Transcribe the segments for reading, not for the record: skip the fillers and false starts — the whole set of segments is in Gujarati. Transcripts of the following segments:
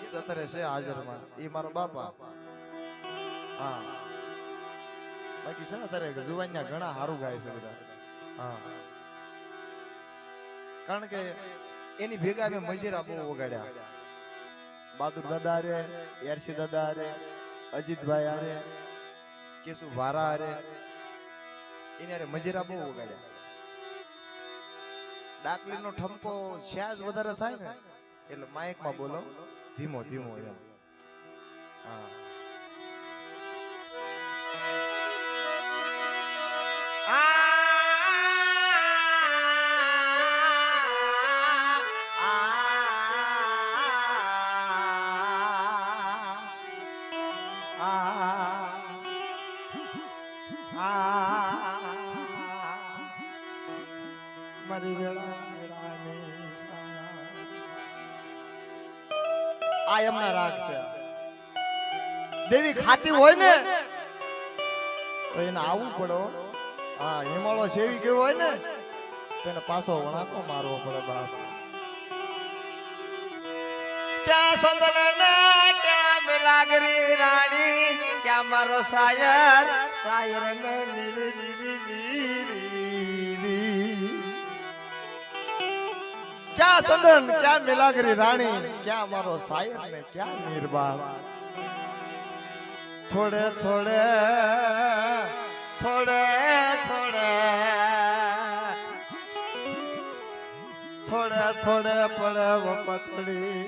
જ અત્યારે છે હાજરમાં, એ મારો બાપા. હા બાકી છે ને અત્યારે જુવાનિયા ઘણા સારું ગાય છે બધા. હા કારણ કે એની ભેગા અમે મજીરા બહુ વગાડ્યા. બહાદુર દાદા હારે, યારસી દાદા હારે, અજીતભાઈ હારે, કેશુ વારા હારે, એની હારે મજીરા બહુ વગાડ્યા. ડાકલીનો ઠપકો સ્યાજ વધારે થાય ને એટલે માઇકમાં બોલો ધીમો ધીમો એમ. હા મારી વેળા આ એમના રાગ છે. દેવી ખાતી હોય ને તો એને આવવું પડો. હા હિમાળો સેવી ગયો હોય ને તેને પાછો વણાકો મારવો પડે બાપ. ક્યાં સંદન ક્યાં મિલાગરી રાણી, ક્યાં મારો સાયર સાયર ને ક્યાં ચંદન ક્યાં મિલાગરી રાણી, ક્યાં મારો સાયર ને ક્યાં મીરબા. થોડે થોડે થોડે થોડે થોડે થોડે પડે વપતડી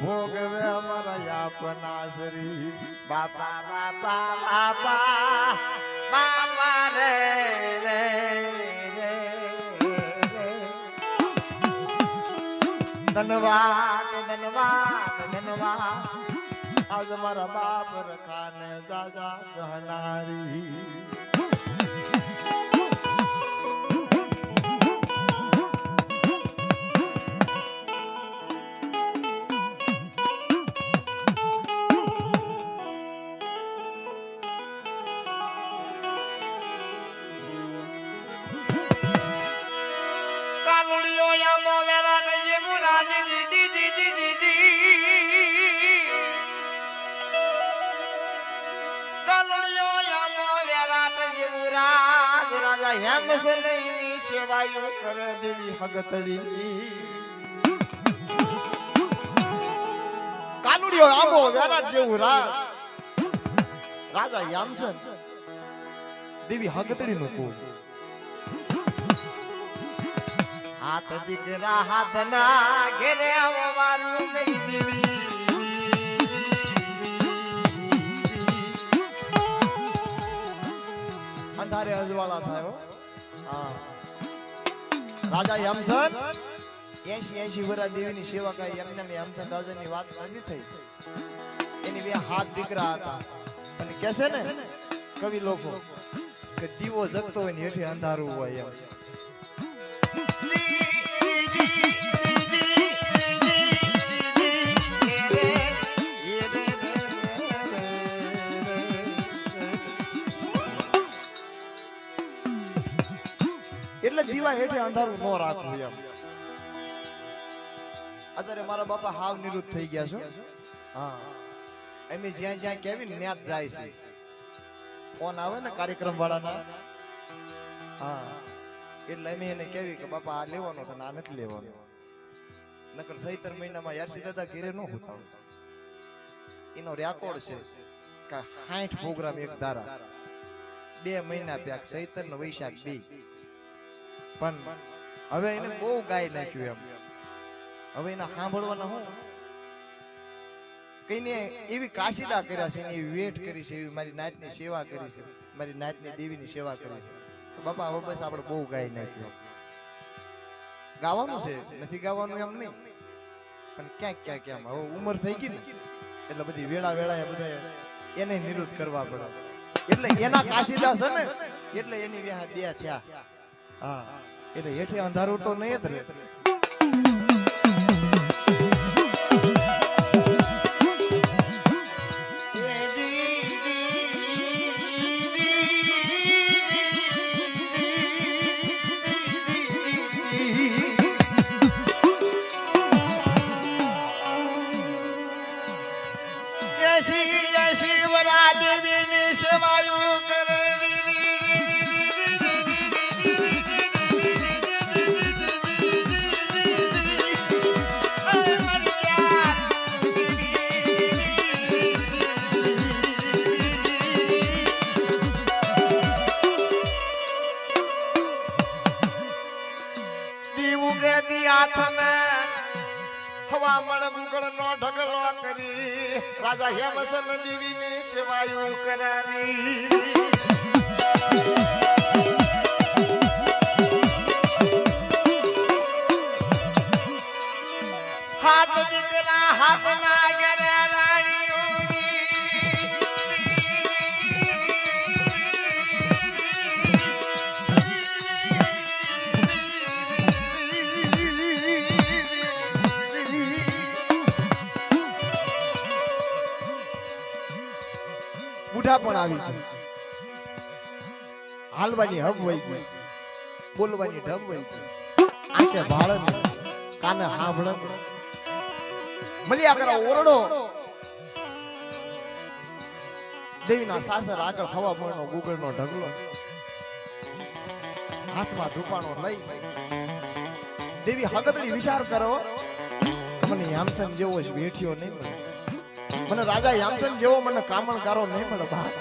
ભોગવે અમારા યાપના શ્રી. બાપા બાપા બાપા બાપા રે રે રે ધન્યવાદ ધન્યવાદ ધન્યવાદ. આજ મારા બાપ રખાને દાદા ગહનારી. કાલુડિયો યામો વેરાટ જેમુરાજી દીદી દીદી દીદી. કાલુડિયો યામો વેરાટ જેમુરાજ રાજા હેમસની સેવાયો કરે દેવી હગતડી. કાલુડિયો યામો વેરાટ જેવું રાજા યામસન દેવી હગતડી નું કુળ. હાથ દીકરા હાથ ના ઘેરે આવો મારું મેરી દેવી. અંધારે અજવાળા થયો. હા રાજા યમસન 80 વર્ષ દેવીની સેવા કરી. એમને યમસન રાજાની વાત નથી થઈ. એની બે હાથ દીકરા હતા અને કહે છે ને કવિ લોકો કે દીવો જગતો હોય ને હેઠે અંધારું હોય એમ. એટલે દીવા હેઠે અંધારું ન રાખવું એમ. અત્યારે મારા બાપા હાવ નિવૃત્ત થઈ ગયા છો. હા એમ જ્યાં જ્યાં કેવી ન્યાત જાય છે. ફોન આવે ને કાર્યક્રમ વાળાના. હા એટલે અમે એને કેવી કે બાપા આ લેવાનો છે આ નથી લેવાનો. નકર સૈતર મહિનામાં યારસી દાદા ઘેરે ન હોતા. એનો રેકોર્ડ છે કે 60 પ્રોગ્રામ એક ધારા 2 મહિના પ્યાક સૈતર ને વૈશાખ 2. પણ હવે એને બહુ ગાય નાખ્યું એમ. હવે એના સાંભળવાના હું કઈને એવી કાશીદા કર્યા છે, એવી વેટ કરી છે, એવી મારી નાતની સેવા કરી છે, મારી નાતની દેવીની સેવા કરી છે. તો બાપા હવે બસ આપણે બહુ ગાય નાખ્યું. ગાવાનું છે નથી ગાવાનું એમ નહીં, પણ ક્યાંક ક્યાંક એમ હવે ઉંમર થઈ ગઈ ને એટલે બધી વેળા વેળા બધા એને નિરુદ્ધ કરવા પડે. એટલે એના કાશીદા છે ને એટલે એની વ્યાહ બે થયા. હા એટલે હેઠે અંધારું તો નહીં જ રહે. શિવરા દેવીની સેવાયું કરે હવામણ ગુગળ નો ઢગલો કરી રાજા હેમસન દેવીની સેવાયું કરાવી હાથ દીકરા હાથના ગરે રાણીઓ બુઢા પણ આવી ગયું હાલવાની હબ વહી ગઈ બોલવાની ઢબ વહી ગઈ આંખે ભાળન કાને હાંભળન મળ્યા કરે ઓરડો દેવીના સાસર આગળ હવા મળનો ગુગળનો ઢગલો હાથમાં ધૂપાણો લઈ દેવી હગતડી વિચાર કરો મને યામસન જેવો જ બેઠ્યો નહીં મળે મને રાજા યામસન જેવો મને કામણકારો નહીં મળે બાપ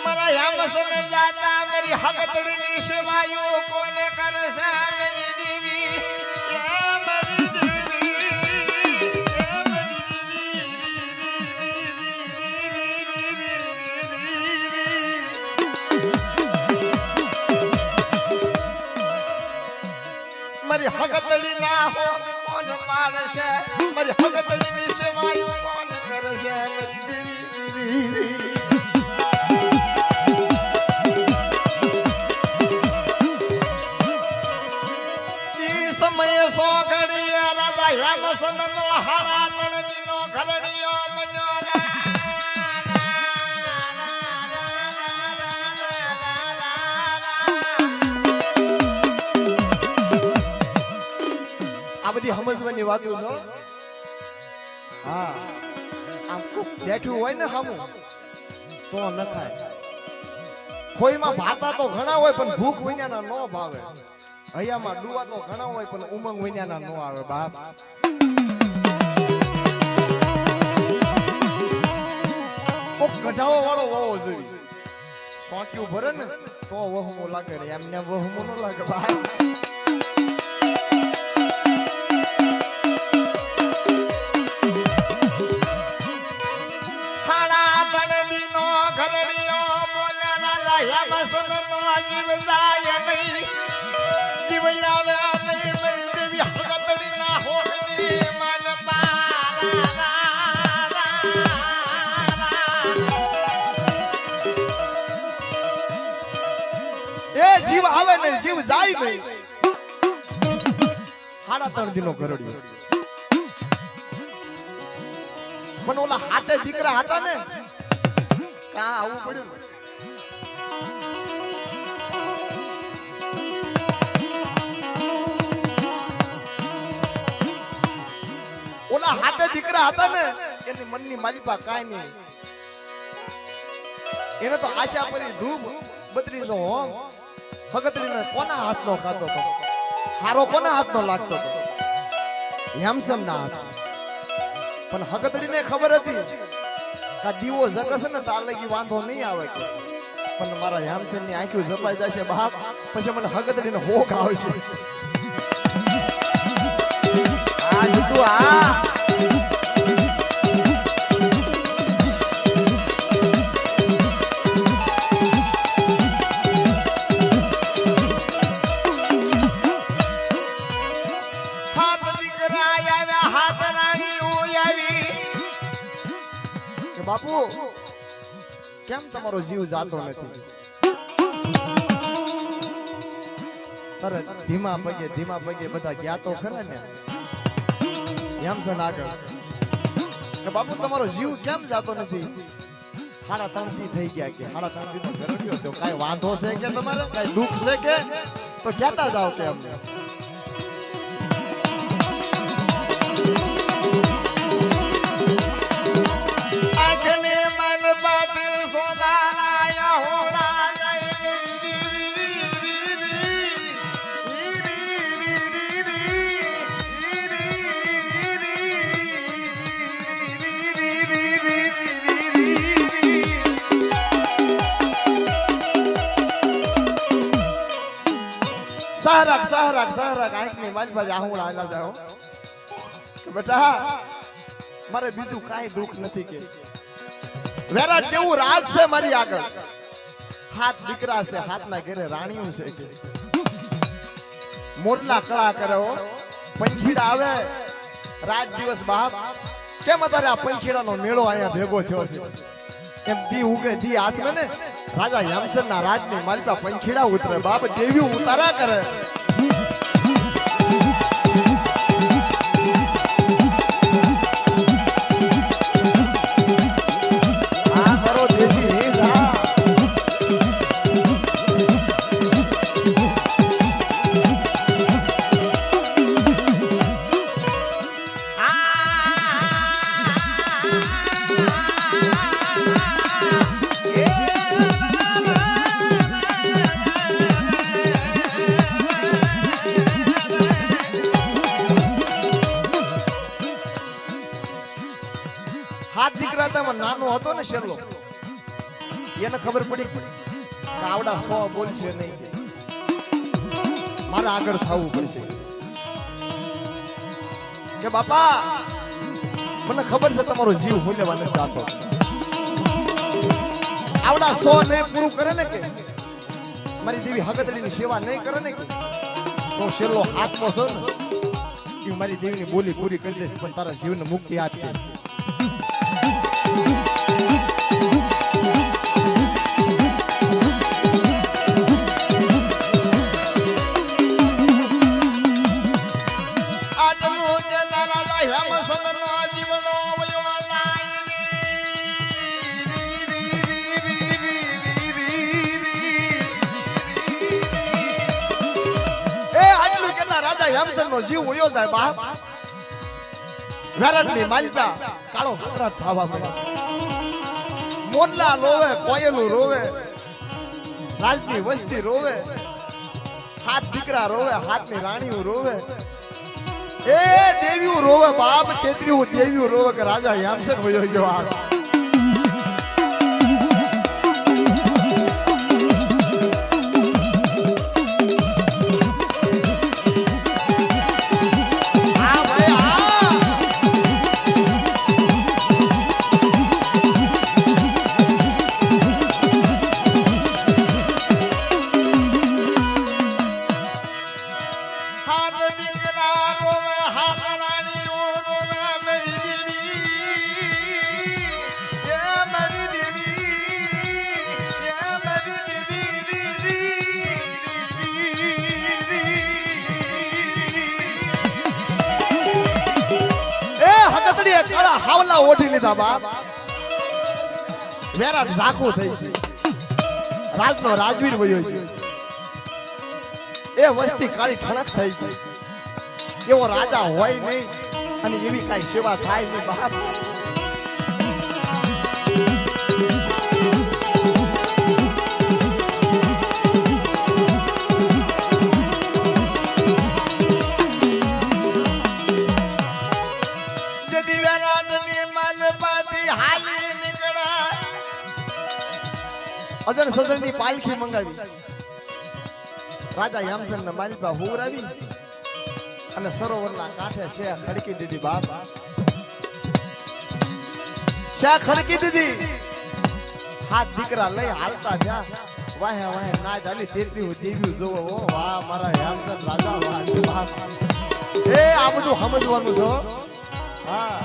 મારા યામસન જાતા મારી હગતડીની સેવાયો કોને કરશે મારી દેવી મારી હગતડી ના હો કોણ પાડશે મારી હગતડીની સેવાયું કોણ કરશે ઈ સમયે સો ઘડી રાજા હેમસન નો હારા તણની નો ઘરડીયો બન્યો આ બધી સમજવાની વાતો છો હા આમ બેઠું હોય ને હામું તો ન ખાય ખોઈમાં ભાતા તો ઘણા હોય પણ ભૂખ વિનાના ન ભાવે હૈયામાં ડુવા તો ઘણા હોય પણ ઉમંગ વિનાના ન આવે બાપ કોક કઢાવો વાળો વાવો જોઈએ સોંટ્યું ભરે ને તો વહમો લાગે રે એમને વહમો ન લાગે બાપ જીવ આવે ને જીવ જાય નહીં હાડા 3 દિનો ગરડ્યો પણ ઓલા હાથે દીકરા હતા ને કા આવું પડ્યું ઓલા હાથે દીકરા હતા ને એની મનની માલિપા કાઈ નહીં એને તો આશા પરી ધૂપ 32 હોમ હગતડીને કોના હાથનો ખાતો હતો હારો કોના હાથનો લાગતો હતો હેમસન ના હાથ પણ હગતડીને ખબર હતી કે દીવો જગશે ને તાર લગી વાંધો નહીં આવે કે પણ મારા હેમસન ની આંખો જપાઈ જશે બાપ પછી મને હગતડીને હોક આવશે આ જુટુ આ બાપુ કેમ તમારો જીવ જાતો નથી તારે ધીમા પગે બધા ગયા તો ખરા ને હેમસન આગળ કે બાપુ તમારો જીવ કેમ જાતો નથી 3:30 થઈ ગયા કે 3:30 નો ગરડ્યો તો કાઈ વાંધો છે કે તમારે કાઈ દુઃખ છે કે તો કહેતા જાવ કે અમને આખને મન બાત સોનાયા હોડા સહરાક આંખની મારી પાસે આહું આલા જાઓ કે બેટા મારે બીજું કાઈ દુઃખ નથી કે વેરાટ જેવું રાજ છે મારી આગળ હાથ દીકરા છે હાથના ઘરે રાણીઓ છે કે મોરલા કળા કરે હો પંખીડા આવે રાત દિવસ બાપ કેમ અત્યારે આ પંખીડાનો મેળો અહીંયા ભેગો થયો છે એમ દી ઉગે દી હાથમે ને રાજા યમસન ના રાજની માલિકા પંખીડા ઉતરે બાપ દેવી ઉતારા કરે હાથ દીકરા હતા નાનો હતો ને શેરલો એને ખબર પડી કે આવડા 100 બોલશે નહીં મારે આગળ થવું પડશે કે બાપા મને ખબર છે તમારો જીવ હોલેવા નથી જાતો આવડા 100 નહીં પૂરું કરે ને કે મારી દેવી હગતડીની સેવા નહીં કરે ને કે તો શેરલો આત્મો છો ને કે મારી દેવીની બોલી પૂરી કરી દેશે પણ તારા જીવને મુક્તિ આપી નો જીવ હોયો જાય બાપ વેરણની માલિકા કાળો હકરાટ થવા મળે મોરલા રોવે કોયલું રોવે રાજની વસ્તી રોવે હાથ દીકરા રોવે હાથની રાણીઓ રોવે એ દેવીઓ રોવે બાપ તેત્રીઓ દેવીઓ રોવે કે રાજા યામસન હોયો ગયો આ હાવલા ઓઢી લીધા બાપ વેરાટ ઝાખું થઈ રાજનો રાજવીર વયો ગયો એ વસ્તી કાળી ઠણક થઈ ગઈ એવો રાજા હોય નહીં અને એવી કઈ સેવા થાય નહીં બાપ અજણ સજણની પાલખી મંગાવી રાજા યમસન ના માલિકા હુવરાવી અને સરોવરના કાંઠે છે ખડકી દીધી બાપ છે ખડકી દીધી હાથ દીકરા લઈ હાલતા થયા વાહે વાહે ના ચાલી તેટલી દેવી જોવો વાહ મારા યમસન રાજા વાહ બાપ એ આ બધું સમજવાનું છે હા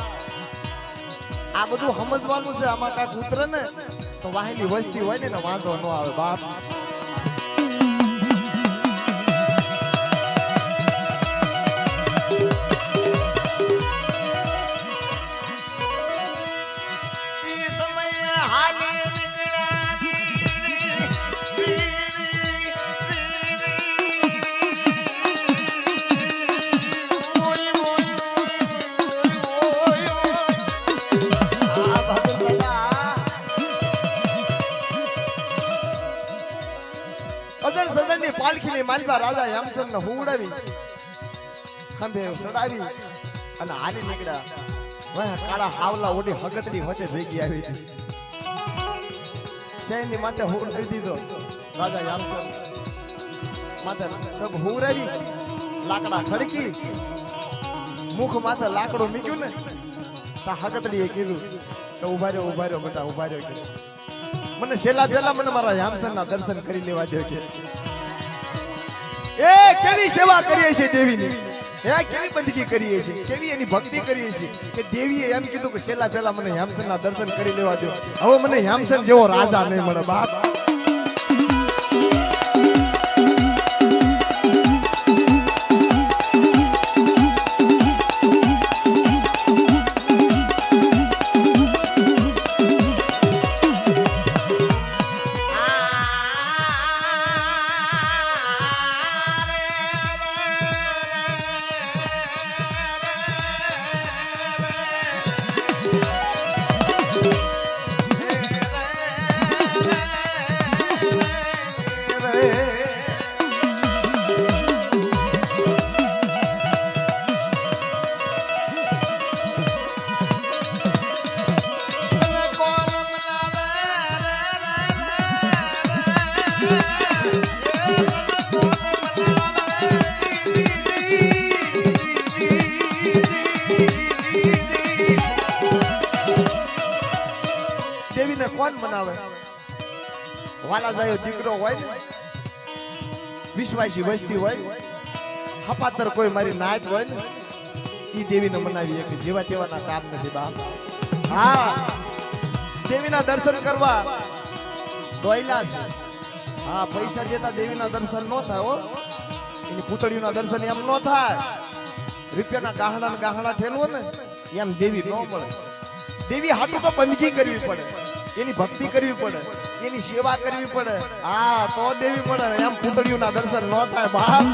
આ બધું સમજવાનું છે આમાં કાંઈક ઉતરે ને તો વાહેલી વસ્તી હોય ને વાંધો ન આવે બાપ સમય હાલી અજણ સજણની પાલખીની માલવા રાજા યમસનને હુવડાવી ખંભે ચડાવી અને હાલી નીકળ્યા. વહે કાળા હાવલા ઓડી હગતની વચ્ચે ભેગી આવી હતી. શેરની માથે હુવડાવી દીધો રાજા યમસન. માથે સબ હુવરાવી લાકડા ખડકી મુખ માથે લાકડું મૂક્યું ને તા હગતડીએ કીધું કે ઉભા રહ્યો બધા ઉભા રહ્યો કે મને છેલ્લા પહેલા મને મારા યામસનના દર્શન કરી લેવા દો કે એ કેવી સેવા કરીએ છીએ દેવીની, એ કેવી બંદગી કરીએ છીએ, કેવી એની ભક્તિ કરીએ છીએ કે દેવીએ એમ કીધું કે છેલ્લા પહેલા મને યામસનના દર્શન કરી લેવા દો. હવે મને યામસન જેવો રાજા નહીં મળે બાપ. કોણ મનાવે? વાલા જાયો દીકરો હોય ને, વિશ્વાસી વસ્તી હોય, હપાતર કોઈ મારી નાત હોય ને, ઈ દેવીને મનાવીએ કે જેવા તેવાના કામ નથી બાપ. હા, દેવીના દર્શન કરવા દોયલા છે. હા, પૈસા દેતા દેવીના દર્શન ન થાય હો. એની પૂતળીઓના દર્શન એમ ન થાય. રૂપિયાના ગાહણા ઠેલવો ને એમ દેવી ન મળે. દેવી હાટું તો બંદગી કરવી પડે, એની ભક્તિ કરવી પડે, એની સેવા કરવી પડે. હા, તો દેવી મળે. એમ પૂતળીઓના દર્શન ન થાય બાપ.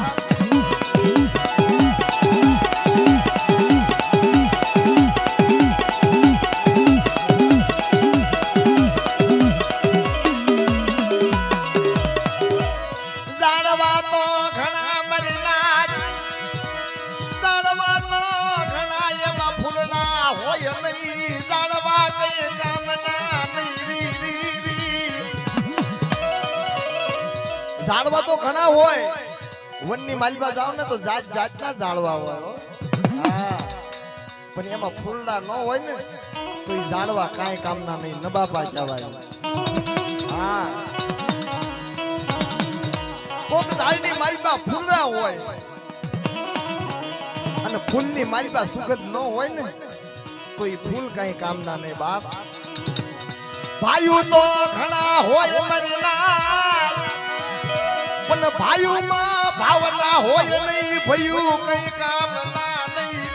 ઝાડવા તો ઘણા હોય, વનની માલમાં જાવ ને તો જાત જાતના ઝાડવા હોય. હા, પણ એમાં ફૂલડા ન હોય ને તો એ ઝાડવા કાંઈ કામના નહીં, નબાબા કહેવાય. હા, કોક ઝાડની માલમાં ફૂલડા હોય અને ફૂલની માલમાં સુગંધ ન હોય ને તો એ ફૂલ કાંઈ કામના નહીં બાપ. ભાઈઓ તો ઘણા હોય મરલા, પણ ભાઈઓમાં ભાવના હોય નહીં, ભયું કઈ કામ ના નહીં.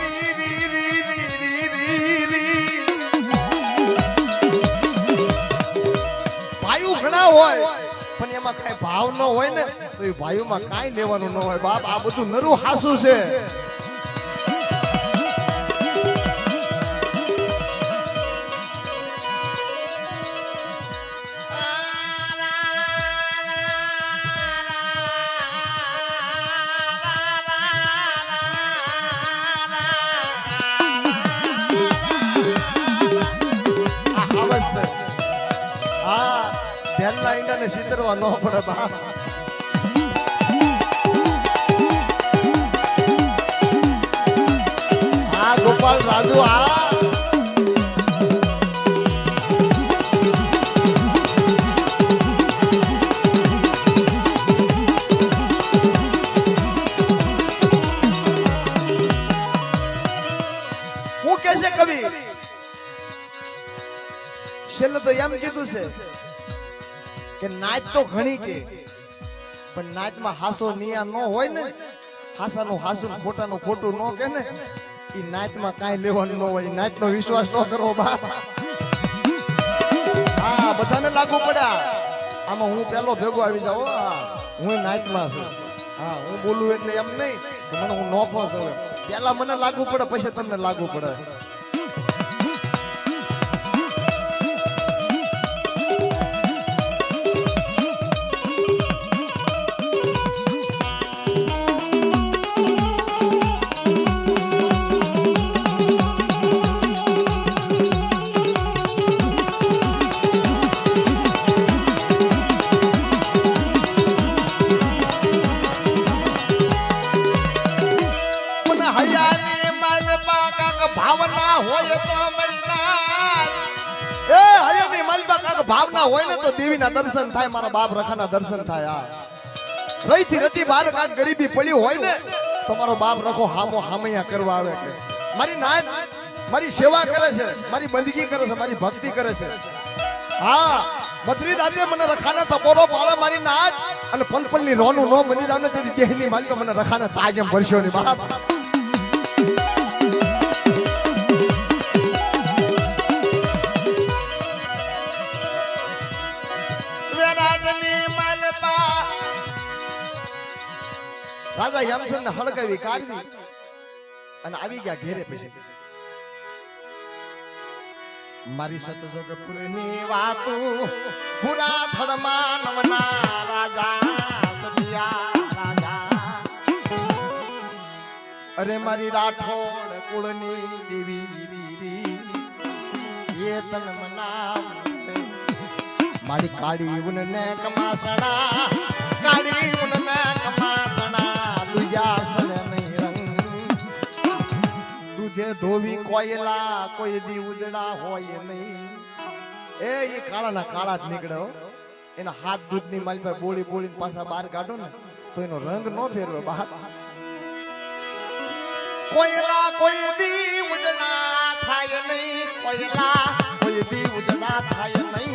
ભાઈઓ ઘણા હોય પણ એમાં કઈ ભાવ ન હોય ને તો એ ભાઈઓમાં કાંઈ લેવાનું ન હોય બાપ. આ બધું નરું હાસું છે. ધ્યાનના ઈંડાને સિતરવા ન પડે બાપ. હા ગોપાલ રાજુ, આ હું કે છે કવિ છેલ્લે તો એમ કીધું છે કે નાચ તો ઘણી કે પણ નાચમાં હાસો નિયા ન હોય ને, હાસાનું હાસું ખોટાનું ખોટું ન કે ને, એ નાચમાં કાંઈ લેવાનું ન હોય. નાચનો વિશ્વાસ ન કરો બાપ. હા, બધાને લાગુ પડ્યા. આમાં હું પેલો ભેગો આવી જાઉં. હું નાચમાં છું. હા, હું બોલું એટલે એમ નહીં કે મને હું નોફો છું. પેલા મને લાગુ પડે પછી તમને લાગુ પડે. ભાવના હોય ને તો દેવીના દર્શન થાય, મારા બાપ રખાના દર્શન થાય. રહીથી રતી બાર કાંક ગરીબી પડી હોય ને તો મારો બાપ રખો હામો હામૈયા કરવા આવે છે. મારી નાત મારી સેવા કરે છે, મારી બંદગી કરે છે, મારી ભક્તિ કરે છે. હા, મધરી રાતે મને રખાના તપોરો પાળે મારી નાત, અને પલપલની રોનું નો બની જાવ ને તેની દેહની માલિક મને રખાના તાજ એમ ભરશો ની બાપ. રાજા યમસન ને હળગાવી કાઢવી અને આવી ગયા ઘેરે. પછી મારી સતજગપુરની વાતો પુરા થડમાં નવના રાજા સદિયા રાજા. અરે મારી રાઠોડ કુળની દેવી એ તન મનાવ મારી કાળી ઉનને કમાસણા, કાળી ઉનને કમાસણા દુજાસન નહીં રંગ. દૂધે ધોવી કોયલા કોઈ દી ઉજડા હોય નહીં. એ કાળાના કાળા જ નીકળ્યો. એના હાથ દૂધની માલી પર બોળી બોળી પાછા બહાર કાઢો ને તો એનો રંગ નો ફેરવે બહાર. કોયલા કોઈ દી ઉજડા થાય નહીં, કોયલા કોઈ દી ઉજડા થાય નહીં.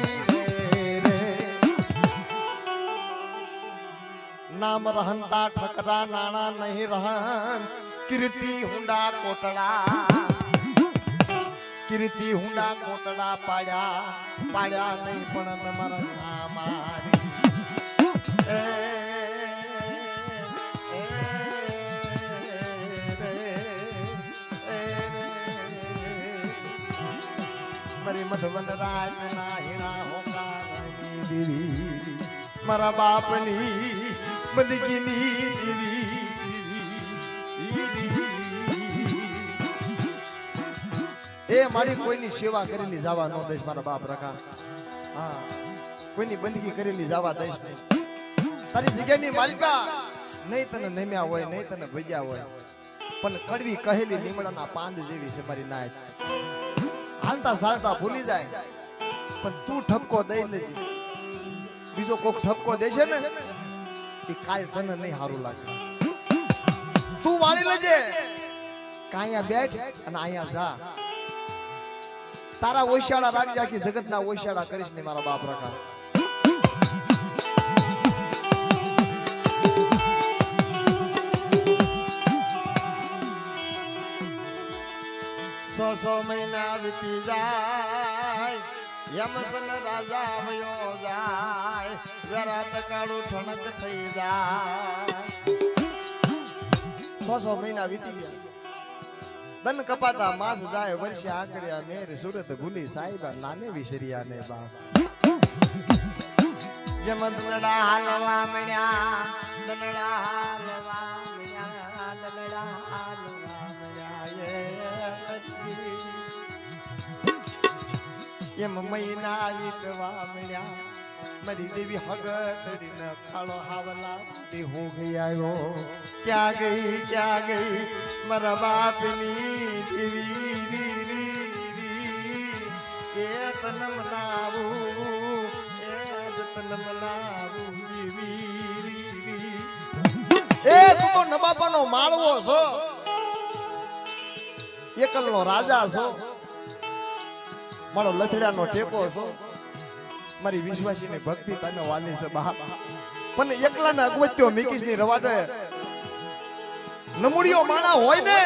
નામ રહનતા ઠકરા નાણા નહીં રહન. કીર્તિ હુંડા કોટડા, કીર્તિ હુંડા કોટડા પાડ્યા, પાડ્યા નહીં પણ મારા નામ. મારી મધવન રાજ ના હીણા હોકારની દેવી, મારા બાપની બંદગીની દેવી. એ મારી કોઈની સેવા કરેલી જવા ન દઈશ મારા બાપ રખા. હા, કોઈની બંદગી કરેલી જવા દઈશ નહીં. તારી જગ્યાની માલિકા નહીં તને નમ્યા હોય, નહીં તને ભજ્યા હોય, પણ કડવી કહેલી લીમડાના પાંદ જેવી છે મારી નાય. હાલતા ચાલતા ભૂલી જાય પણ તું ઠપકો દઈ લેજે. બીજો કોક ઠપકો દેશે ને એ કાલ તને નહીં સારું લાગે. તું વાળી લેજે કે અહીંયા બેઠ અને અહીંયા જા. તારા ઓશિયાળા રાખજે, આખી જગતના ઓશિયાળા કરીશ ને મારા બાપ રખા. સો મહિના વીતી જાય, યમસન રાજા વયો જાય, જરા તકાળું ઠણક થઈ જાય. 100 મહિના વીતી ગયા. દન કપાતા માસ જાય, વર્ષે આકર્યા મેર સુરત ભૂલી સાહેબા નાને વિસર્યા ને બાપ. જેમ દનડા હાલવા મળ્યા, દનડા હાલવા મળ્યા, દનડા હાલવા મળ્યા. એમ મહિના વીતવા મળ્યા, મારી દેવી હગતડી ન ખાળો હાવલા તે હું ગઈ આવ્યો. ક્યાં ગઈ મારા બાપની દેવી. એ તન મનાવું, એ જ તન મનાવું દેવી. એ તું તો નબાપાનો માળવો છો, એકલનો રાજા છો, મારો લથડાનો ટેકો છો. મારી વિશ્વાસીની ભક્તિ તને વાલી છે બાપ, પણ એકલાને અગવત્યો મીકીશ ની રવા દે. નમુડીઓ માણા હોય ને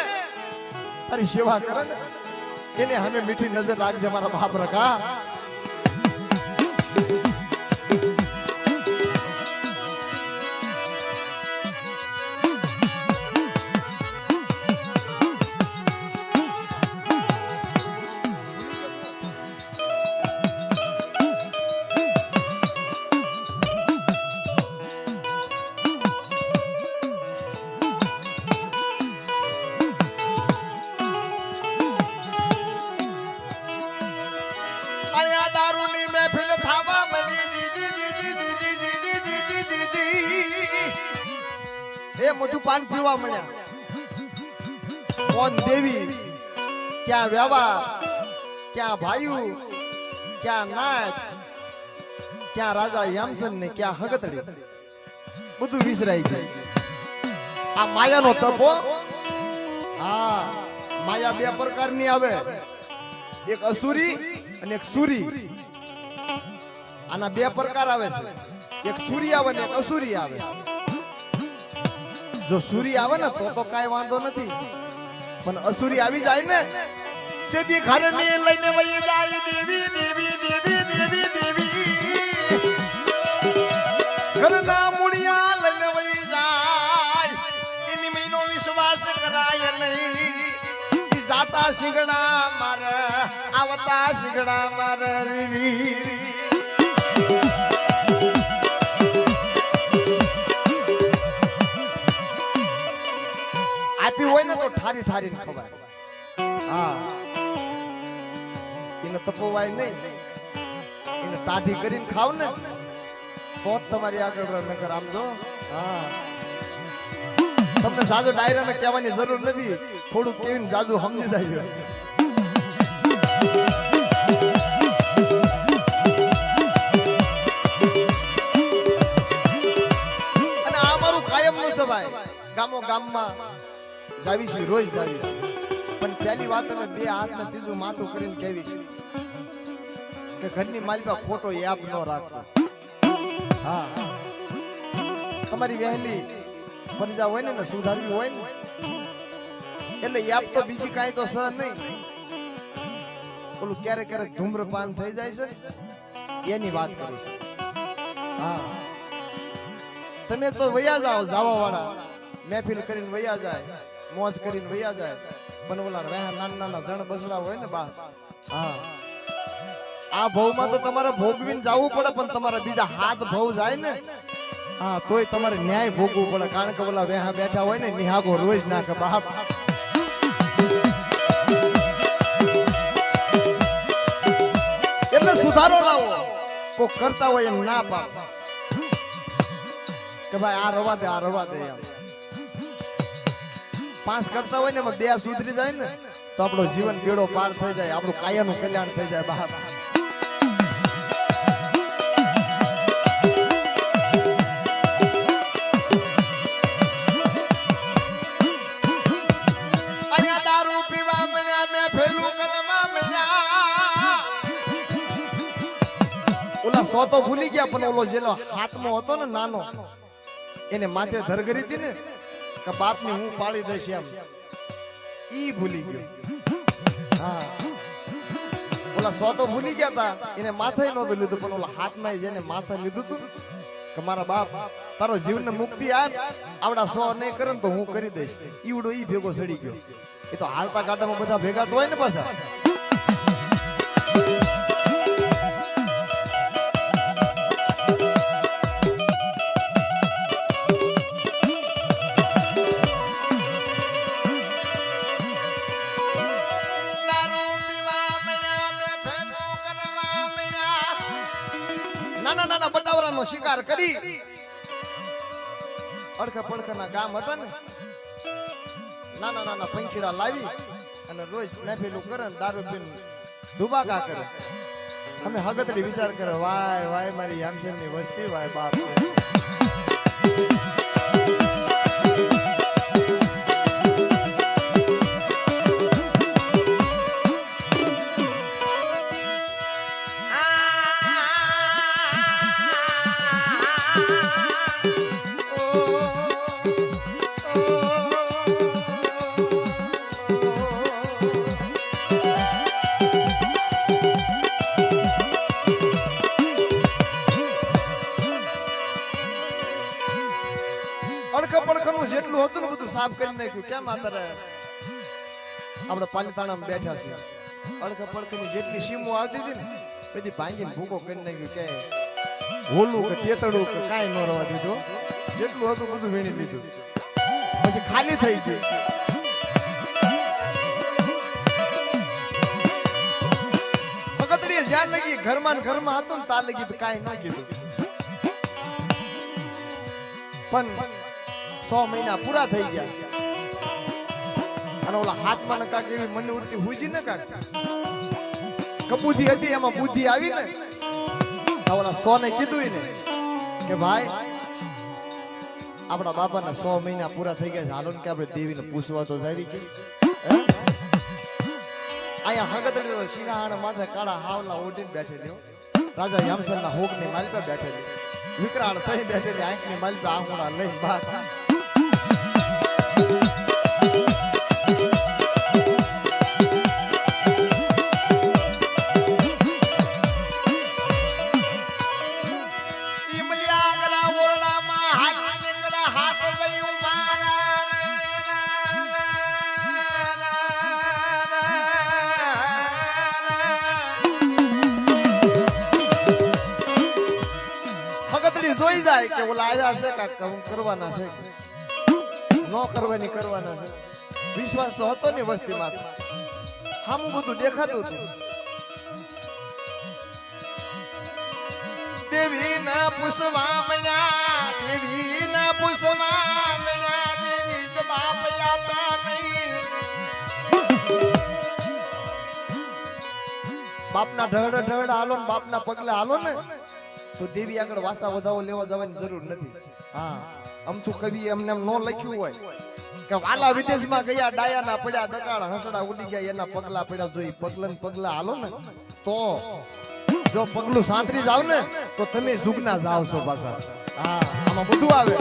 તારી સેવા કરે ને એને અમે મીઠી નજર રાખજે મારા બાપ રખા. મધુપાન પીવા મળ્યા. કોણ દેવી, ક્યાં વ્યવહાર, ક્યાં ભાઈઓ, ક્યાં નાચ, ક્યાં રાજા યામસન ને ક્યાં હગતડી બધું વિસરાઈ જાય. આ માયાનો તપો. હા, માયા બે પ્રકારની આવે, એક અસુરી અને એક સુરી. આના બે પ્રકાર આવે છે, એક સુરી આવે ને એક અસુરી આવે. જો સુરી આવે ને તો કાંઈ વાંધો નથી, પણ અસુરી આવી જાય ને તેથી ઘરને લઈને વહી જાય દેવી દેવી દેવી દેવી દેવી. ઘરના મૂળિયા લઈને વહી જાય, એની મહિનો વિશ્વાસ કરાય નહીં. જાતા શીગડા મારે આવતા શીગડા મારે. આપી હોય ને તો ઠારી ઠારી ખવાય. હા, એને તપોવાય નહીં, એને ટાઢી કરીને ખાવ ને તો જ તમારી આગળ નગર. આમ જો, હા, તમને જાદુ ડાયરાને કહેવાની જરૂર નથી, થોડુંક કેવીને જાદુ સમજી જાય. અને આ મારું કાયમ નું સભાય ગામો ગામમાં જાવી છે, રોજ જાવી છે. પણ પહેલી વાત અમે બે હાથ ને ત્રીજું માથું કરીને કહેવી છે કે ઘરની માલિકા ખોટો યાપ ન રાખતો. હા, તમારી વહેલી ફરજા હોય ને સુધારવી હોય ને એટલે યાપ તો બીજી કાંઈ તો સહ નહીં. ઓલું ક્યારેક ક્યારેક ધૂમ્રપાન થઈ જાય છે એની વાત કરું છું. હા, તમે તો વયા જાઓ, જાવા વાળા મહેફિલ કરીને વયા જાય, મોજ કરીને વયા જાય. પણ ઓલા નાના નાના જણ બસડા હોય ને બા, હા, આ ભવમાં તો તમારે ભોગવીને જવું પડે, પણ તમારા બીજા હાથ ભવ જાય ને, હા, તોય તમારે ન્યાય ભોગવું પડે. કારણ કે ઓલા વેહા બેઠા હોય ને નિહાગો રોજ નાખે બાપ. એટલે સુધારો લાવો. કોઈ કરતા હોય એમ ના પાપ કે ભાઈ આ રવા દે, આ રવા દે. એમ 5 કરતા હોય ને એમાં 2 સુધરી જાય ને તો આપણો જીવન બેડો પાર થઈ જાય, આપણું કાયાનું કલ્યાણ થઈ જાય બાપ. અહીંયા દારૂ પીવા મળ્યા, મેં ફેલું કરવા મળ્યા. ઓલા 100 તો ભૂલી ગયા, પણ ઓલો જેનો હાથમાં હતો ને નાનો, એને માથે ધરગરી હતી ને કે બાપની હું પાળી દઈશ એમ, ઈ ભૂલી ગયો. હા, ઓલા 100 તો ભૂલી ગયા હતા, એને માથે નહોતું લીધું, પણ ઓલા હાથમાં જેને માથે લીધું હતું કે મારા બાપ તારો જીવને મુક્તિ આપ, આવડા 100 નહીં કરે ને તો હું કરી દઈશ. ઈવડો ઈ ભેગો સડી ગયો. એ તો હાલતા ગાડામાં બધા ભેગા તો હોય ને પાછા. નાના નાના બટાવરાનો શિકાર કરી અડખા પડખાના ગામ હતા ને, નાના નાના પંખીડા લાવી અને રોજ મહેફિલું કરે ને દારૂ પીને ધુબાકા કરે. અમે હગતડી વિચાર કરે, વાય વાય મારી યામસેનની વસ્તી, વાય બાપ. જેટલું હતું ને બધું સાફ કરી નાખ્યું. કેમ આતરે આપણે પાલીતાણામાં બેઠા છીએ, અડખા પડખાની જેટલી સીમો આવતી હતી ને બધી ભાંગીને ભૂકો કરી નાખ્યું. કે હોલું કે તેતડું કે કાંઈ ન રહેવા દીધું. જેટલું હતું બધું વીણી લીધું, પછી ખાલી થઈ ગયું. ફગતડીએ જ્યાં લગી ઘરમાં ને ઘરમાં હતું ને ત્યાં લગી કાંઈ ન કીધું. પણ 100 મહિના પૂરા થઈ ગયા અને ઓલા હાથમાં કાક એવી મને ઉડતી હુજી ને કાક કબૂધી હતી, એમાં બુદ્ધિ આવી ને ઓલા 100 ને કીધું ને કે ભાઈ આપણા બાપાના 100 મહિના પૂરા થઈ ગયા છે, હાલો ને કે આપણે દેવીને પૂછવા તો જાવી કે અહીંયા હંગતડી શિરાણ માથે કાળા હાવલા ઓઢીને બેઠેલી રાજા યમસરના હોગની માલિકા બેઠેલી વિકરાળ થઈ બેઠેલી આંખની માલિકા આંગણા લઈને બહાર જોઈ જાય કે ઓલા આવ્યા છે કાક કરવાના છે નો કરવાની કરવાના છે વિશ્વાસ તો હતો ને વસ્તીમાં હામું બધું દેખાતું હતું દેવી ના પુષ્પા મણા દેવી ના પુષ્પા મણા દેવી જવાબ આપતા નહીં બાપના ઢળ ઢળ હાલો ને બાપના પગલે હાલો ને તો દેવી આગળ વાસા વધાવો લેવા જવાની જરૂર નથી હા અમથું કવિ એમને એમ નો લખ્યું હોય કે વાલા વિદેશમાં ગયા ડાયાના પડ્યા દકાળ હસડા ઉડી ગયા એના પગલા પડ્યા જોઈ પગલા પગલા હાલો ને તો જો પગલું સાંતરી જાવ ને તો તમે જુગના જાવ છો પાછા હા આમાં બધું આવે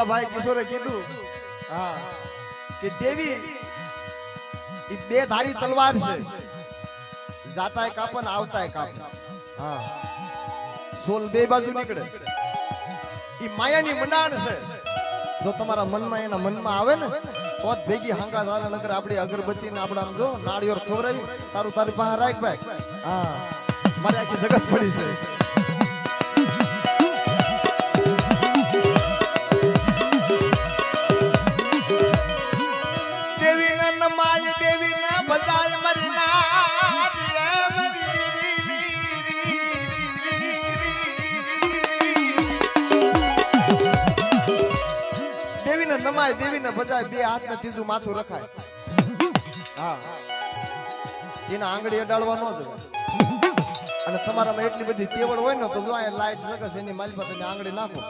ભાઈ કિશોરે કીધું હા કે દેવી એ બે ધારી તલવાર છે જાતાય કાપન આવતાય કાપ હા સોલ બે બાજુ નીકળે ઈ માયાની મંડાણ છે જો તમારા મનમાં એના મનમાં આવે ને તો જ ભેગી હાંગા ધારા નગર આપણી અગરબત્તી ને આપણા જો નાળિયેર ખવરાવી તારું તારી પાસે રાખ ભાઈ હા મારે આખી જગત પડી છે નમાય દેવીને બજાય બે હાથને ત્રીજું માથું રખાય હા એના આંગળી અડાડવા ન જવાય અને તમારામાં એટલી બધી તેવડ હોય ને તો જો આ લાઈટ જગસ એની માલિકા તમે આંગળી નાખો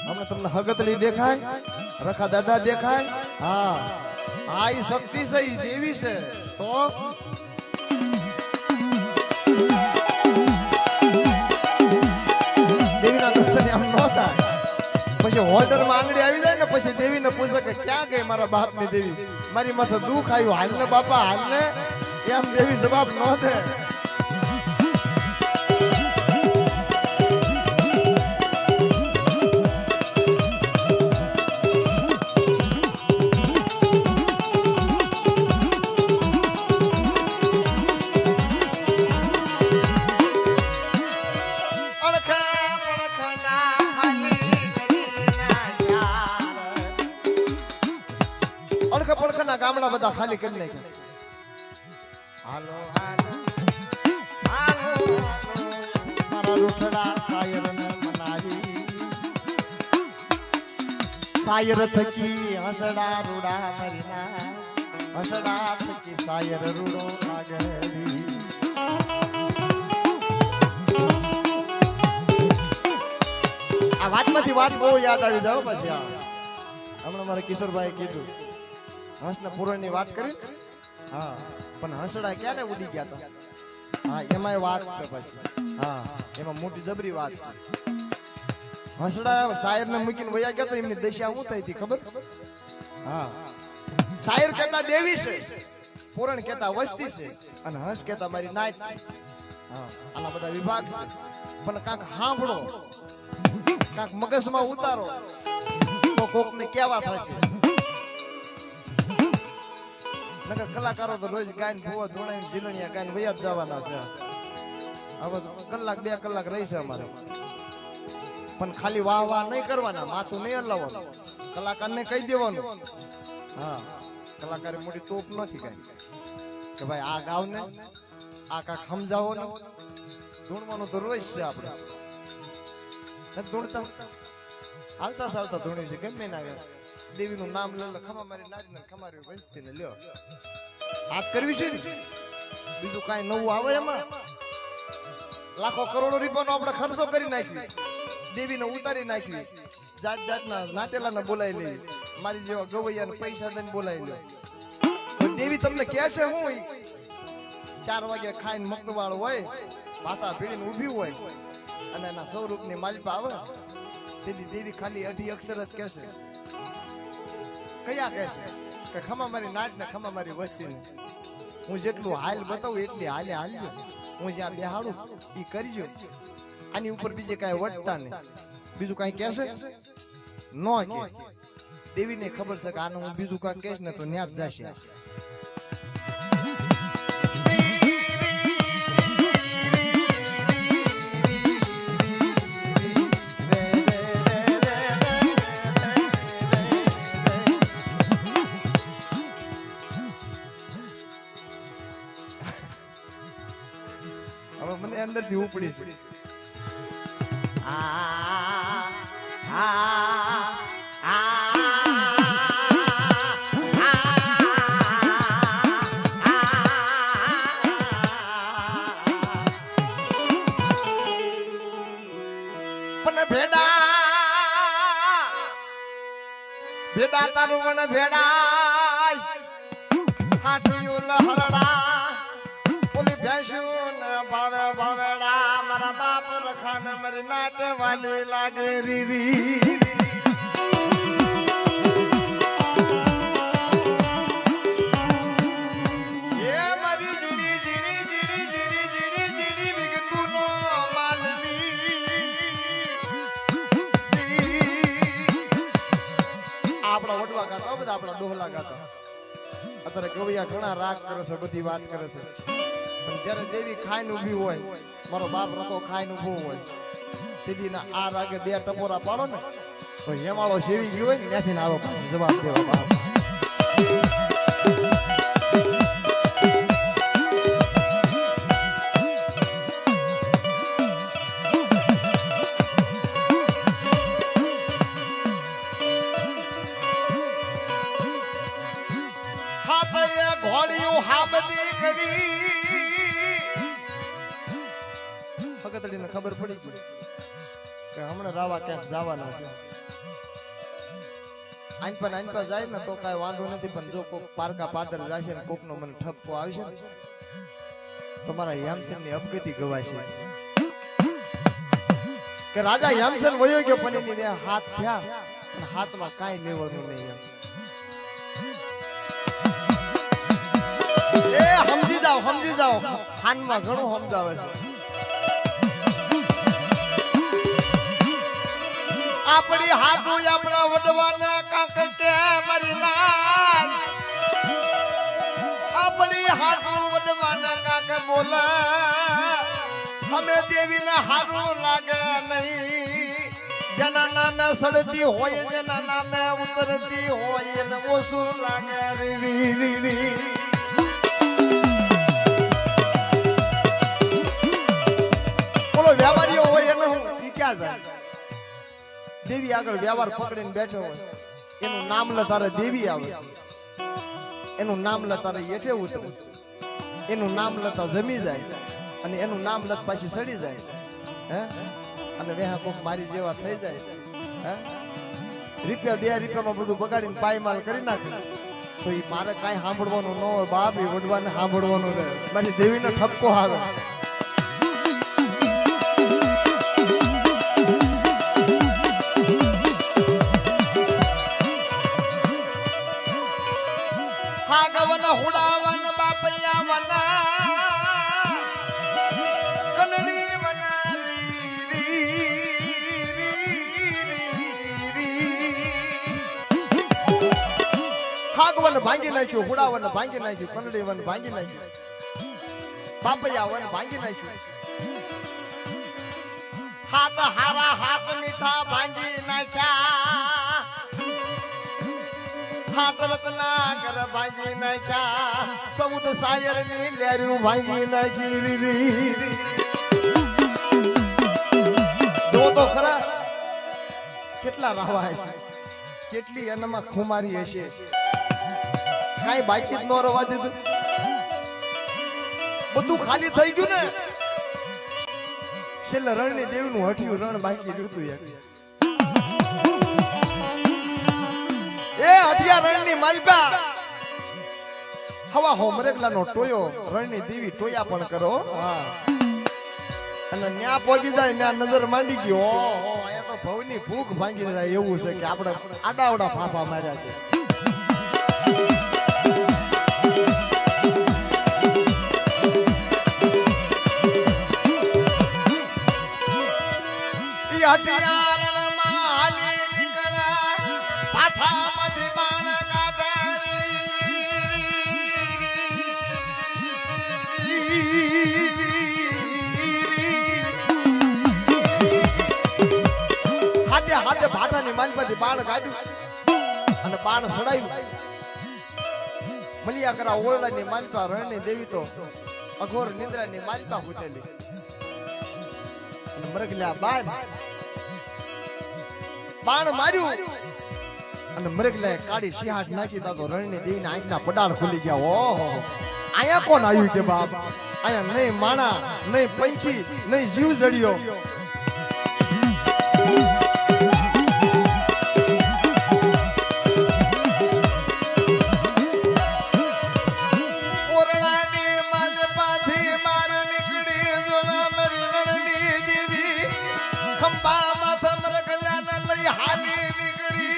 હમણાં તમને હગતલી દેખાય રખા દાદા દેખાય હા આ ઈ શક્તિ છે ઈ દેવી છે તો દેવીના દર્શન આમ ન થાય પછી હોલ્ડર માં આંગળી આવી જાય ને પછી દેવીને પૂછે કે ક્યાં ગઈ મારા બાપ ની દેવી મારી માથે દુઃખ આવ્યું હાલ ને બાપા હાલ ને એમ દેવી જવાબ ન દે ગામડા બધા ખાલી કરી નાખ્યા હાલો હાલો હાલો મારા રૂઠડા સાયર ને મનાવી સાયર થકી હસડા રૂડા મરીના હસડા થકી સાયર રૂડો આગળી આ વાતમાંથી વાત બહુ યાદ આવી જાવ પછી હમણાં મારા કિશોરભાઈ કીધું હંસના પુરાણ ની વાત કરી હા પણ હંસડા ક્યારે ઉડી ગયા હતા હા એમાં વાત છે પછી હા એમાં મોટી જબરી વાત છે હંસડા શાયર ને મૂકીને વયા ગયા તો એમની દશા શું થઈ હતી ખબર હા શાયર કહેતા દેવી છે પુરાણ કહેતા વસ્તી છે અને હંસ કહેતા મારી નાચ છે હા આના બધા વિભાગ છે પણ કાંક સાંભળો કાંક મગજમાં ઉતારો તો કોક ને કેવા થશે નગર કલાકારો તો રોજ ગાયન ભૂવા ધોણાઈને જીલણિયા ગાયન વયા જ જવાના છે હવે કલાક બે કલાક રહેશે અમારે પણ ખાલી વાહ વાહ નહીં કરવાના માથું નહીં હલાવવાનું કલાકારને કહી દેવાનું હા કલાકારે મોટી તોપ નથી કઈ કે ભાઈ આ ગાવ ને આ કાક સમજાવો ને ધૂણવાનું તો રોજ છે આપણે ધૂણતા હાલતા ચાલતા ધૂણ્યું છે ગમે ના દેવીનું નામ લે ખમા મારી નારી ને ખમારી વંચતી ને લ્યો આ કરવી છે ને બીજું કાંઈ નવું આવે એમાં લાખો કરોડો રૂપિયાનો આપણે ખર્ચો કરી નાખ્યો દેવીને ઉતારી નાખવી જાત જાતના નાતેલાને બોલાવી લેવી મારી જેવા ગવૈયાને પૈસા દઈને બોલાવી લે દેવી તમને કહે છે હું 4 વાગે ખાઈને મગવાળ હોય પાતા ભીડીને ઊભી હોય અને એના સ્વરૂપની માલિપા આવે તેથી દેવી ખાલી 2 અક્ષર જ કહેશે કયા કહેશે કે ખમા મારી નાચ ને ખમા મારી વસ્તીને હું જેટલું હાલ બતાવું એટલી હાલે હાલજો હું જ્યાં બેહાડું ઈ કરજો આની ઉપર બીજે કાંઈ વટતા ને બીજું કાંઈ કહેશે ન કે દેવીને ખબર છે કે આનું હું બીજું કાંઈ કહીશ ને તો ન્યા જ જશે હવે મને અંદરથી ઉપડી છે પણ ભેડા તારું મને ભેડા હાટિયું લહરડા ઓલી ભેંસ્યું ને ભાવે ભાવેડા મારા બાપ રખાન મારી નાટ વાલી લાગે રીરી એ મારી જીરી જીરી જીરી જીરી જીરી જીરી વિગતુનો માલવી આપણા વડવા ગાતા બધા આપણા ડોહલા ગાતા અત્યારે ગવૈયા ઘણા રાગ કરે છે બધી વાત કરે છે પણ જ્યારે દેવી ખાઈને ઊભી હોય મારો બાપ રતો ખાઈને ઊભો હોય તેથી આ રાગે 2 ટપોરા પાડો ને તો હેમાળો સેવી ગયો હોય ને ત્યાંથી આવો જવાબ દેવા બાપ ઘોડીયું હામદી કરી ફગતડીને ખબર પડી ગઈ કે હમણાં રાવા ક્યાંક જવાના છે આનપા જાય ને તો કાંઈ વાંધો નથી પણ જો કોક પારકા પાદર જશે ને કોકનો મને ઠપકો આવશે ને તો મારા યામસેનની અપગતિ ગવાશે કે રાજા યામસેન વયો ગયો પણ હાથ થયા પણ હાથમાં કાંઈ લેવાનું નહીં સમજી જાઓ ખાનમાં ઘણું સમજાવે છે આપણી હાથો આપણા વડવાના કાક કે મારી નાલ આપણી હાથો વડવાના કાક બોલા અમે દેવીના હારું લાગે નહીં જેના નામે સડતી હોય જેના નામે ઉતરતી હોય એને ઓછું લાગે રી વ્યવહારીઓ હોય એને હું ક્યાં જાય દેવી આગળ વ્યવહાર પકડીને બેઠો હોય એનું નામ લે તારે દેવી આવે એનું નામ લે તારે એઠે ઉતરે એનું નામ લેતા જમી જાય અને એનું નામ લેતા પાછી સડી જાય હે અને વેહા કોક મારી જેવા થઈ જાય હે રૂપિયા 2 રૂપિયામાં બધું બગાડીને પાયમાલ કરી નાખે તો એ મારે કાંઈ સાંભળવાનું ન હોય બાપ એ વડવાને સાંભળવાનું રહે મારી દેવીનો ઠપકો આવે હુડાવન બાપૈયા વના કનડી હાગવન ભાંગી નાખ્યું હુડાવન ભાંગી નાખ્યું કનડી વન ભાંગી નાખ્યું બાપૈયા વન ભાંગી નાખ્યું હાથ હારા હાથ મીઠા ભાંગી નાખ્યા ખાટ રત્ના કર ભાંગી નાખ્યા સૌદ સાયર ની લેરું ભાંગી નાખી જો તો ખરા કેટલા રાવા હશે કેટલી એનામાં ખુમારી હશે કાઈ બાકી જ ન રવા દીધું બધું ખાલી થઈ ગયું ને છેલ્લે રણની દેવીનું હઠિયું રણ બાકી રહ્યું હતું એ હઠિયા રણની માલપા હવા હોમરેગલાનો ટોયો રણની દેવી ટોયા પણ કરો હા અને ન્યા પહોંચી જાય ન્યા નજર માંડી ગયો ઓહો અહીંયા તો ભવની ભૂખ ભાંગી જાય એવું છે કે આપણે આડાવડા ફાફા માર્યા છે હટિયારણમાં હાલી નીકળ્યા પાઠામાંથી બાણ કાઢે હાથે હાથે ભાટાની માલમાંથી બાણ કાઢ્યું અને બાણ સડાયું મલિયા કરા ઓરડાની માલપા રણની દેવી તો અઘોર નિંદ્રાની માલપા પૂતેલી અને મરગલ્યા બાદ બાણ માર્યું અને મરગલાએ કાળી સિંહાટ નાખી દાદો રણની દેવીના આંખના પડાળ ખુલી ગયા ઓહો આયા કોણ આવ્યું કે બાપ આયા નહીં માણા નહીં પંખી નહીં જીવ જડ્યો ઓરડાની માલપાથી માર નીકળી જોવા મરી રણની દેવી ખંભામાં સમરગલાને લઈ હાલી નીકળી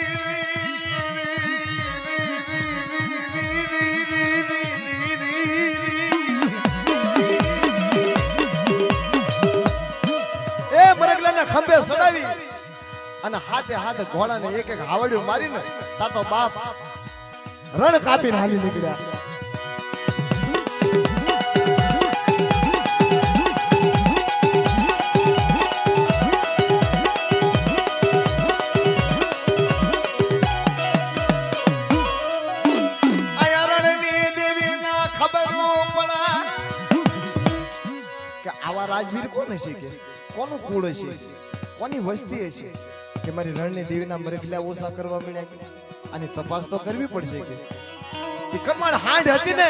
એ મરગલાને ખંભે સડાવી અને હાથે હાથે ઘોડાને એક એક હાવડિયું મારીને તાતો બાપ રણ કાપીને હાલી નીકળ્યા રાજવીર કોણ હશે કે કોનું કુળ હશે કોની વસ્તી હશે કે મારી રણની દેવીના મરગલા ઓછા કરવા મળ્યા આની તપાસ તો કરવી પડશે કે કમાણ હાંડ હતી ને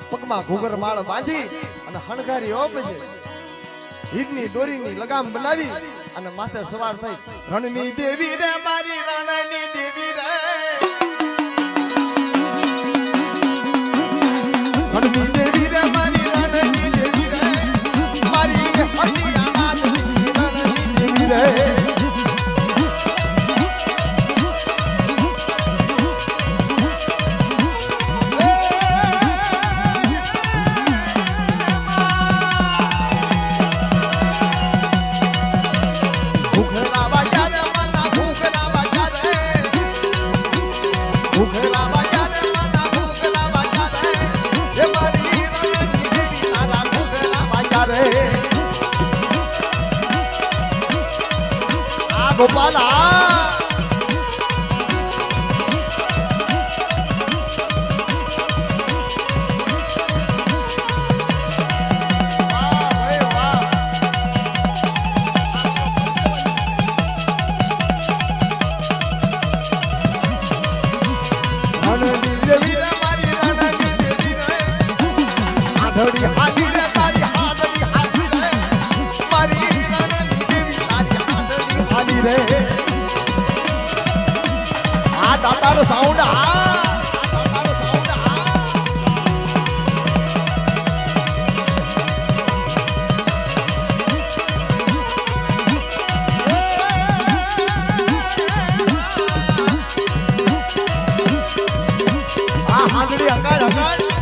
પગમાં ઘૂઘર માળ બાંધી અને હણગારી ઓપશે હીરની દોરીની લગામ બનાવી અને માથે સવાર થઈ રણની દેવી રે મારી રણની દેવી રે રણની દેવી રે મારી રણની દેવી રે મારી હટિયામાં રણની દેવી રે ગોપાલ તારો સાઉન્ડ તારો સાઉન્ડ હાંડડી હકાળ હકાળ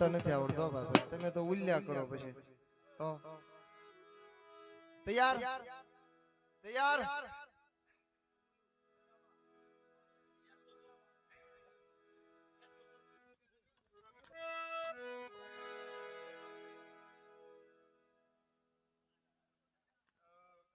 બોલતા નથી આવડતો બાબા, તમે તો ઉલ્યા કરો પછી તો તૈયાર તૈયાર